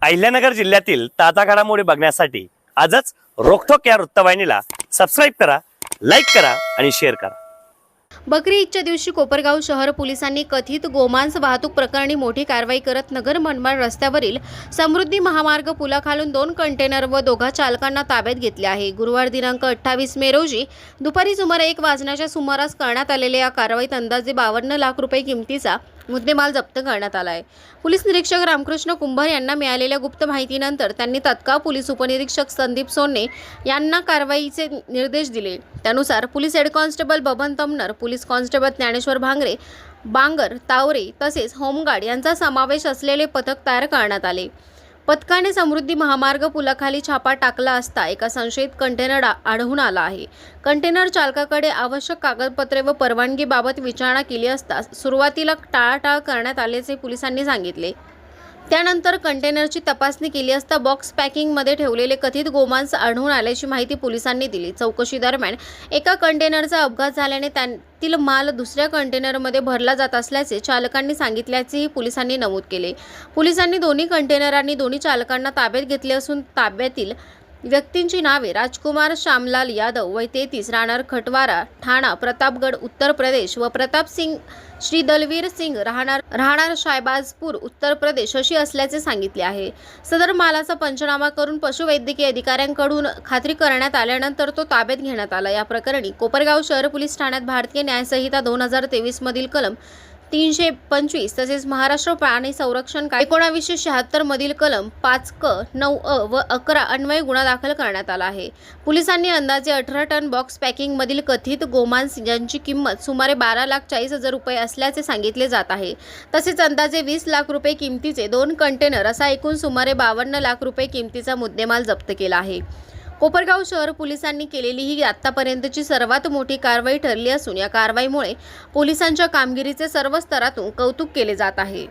अहिल्यानगर जिल्ह्यातील ताजा घडामोडी बघण्यासाठी आजच रोखोक या वृत्तवाहिनीला सबस्क्राईब करा, लाईक करा आणि शेअर करा। बकरी ईदच्या दिवशी कोपरगाव शहर पोलिसांनी कथित गोमांस वाहतूक प्रकरणी मोठी कारवाई करत नगर मनमाड रस्त्यावरील समृद्धी महामार्ग पुलाखालून 2 कंटेनर व 2 चालकांना ताब्यात घेतले आहे। गुरुवार दिनांक 28 मे रोजी दुपारी सुमारे 1 वाजण्याच्या सुमारास करण्यात आलेल्या या कारवाईत अंदाजे 52 लाख रुपये किमतीचा मुद्देमाल जप्त करण्यात आला आहे। पोलीस निरीक्षक रामकृष्ण कुंभार यांना मिळालेल्या गुप्त माहितीनंतर त्यांनी तत्काळ पोलीस उपनिरीक्षक संदीप सोन्ने यांना कारवाईचे निर्देश दिले। त्यानुसार police head constable Baban Tamnar, police constable Dnyaneshwar Bhangre, Bangar, Taware तसेच होमगार्ड यांचा समावेश असलेले पथक तयार करण्यात आले। पथकाने समृद्धी महामार्ग पुलाखाली छापा टाकला असता एका संशयित कंटेनर आढळून आला आहे। कंटेनर चालकाकडे आवश्यक कागदपत्रे व परवानगीबाबत विचारणा केली असता सुरुवातीला टाळाटाळ करण्यात आल्याचे पोलिसांनी सांगितले। त्यानंतर कंटेनरची तपासणी केली असता बॉक्स पॅकिंगमध्ये ठेवलेले कथित गोमांस आढळून आल्याची माहिती पोलिसांनी दिली। चौकशी दरम्यान एका कंटेनरचा अपघात झाल्याने त्यातील माल दुसऱ्या कंटेनरमध्ये भरला जात असल्याचे चालकांनी सांगितल्याचेही पोलिसांनी नमूद केले। पोलिसांनी दोन्ही कंटेनर आणि दोन्ही चालकांना ताब्यात घेतले असून ताब्यातील व्यक्तींची नावे राजकुमार श्यामलाल यादव वय 33 राहणार खटवारा ठाणा प्रतापगड उत्तर प्रदेश व प्रताप सिंग श्री दलवीर सिंग राहणार शाहबाजपूर उत्तर प्रदेश अशी असल्याचे सांगितले आहे। सदर मालाचा पंचनामा करून पशुवैद्यकीय अधिकाऱ्यांकडून खात्री करण्यात आल्यानंतर तो ताब्यात घेण्यात आला। या प्रकरणी कोपरगाव शहर पोलीस ठाण्यात भारतीय न्यायसंहिता 2023 मधील कलम 325 तसेच महाराष्ट्र प्राणी संरक्षण कायदा 1976 मधील कलम 5 क 9 अ व 11 अन्वये गुन्हा दाखल करण्यात आला आहे। पोलिसांनी अंदाजे 18 टन बॉक्स पॅकिंग मधील कथित गोमांस ज्यांची किंमत सुमारे 12,40,000 रुपये असल्याचे सांगितले जात आहे। तसेच अंदाजे 20 लाख रुपये किमतीचे 2 कंटेनर असा एकूण सुमारे 52 लाख रुपये किमतीचा मुद्देमाल जप्त केला आहे। कोपरगाव शहर पोलिसांनी केलेली ही आतापर्यंतची सर्वात मोठी कारवाई ठरली असून या कारवाईमुळे पोलिसांच्या कामगिरीचे सर्व स्तरातून कौतुक केले जात आहे।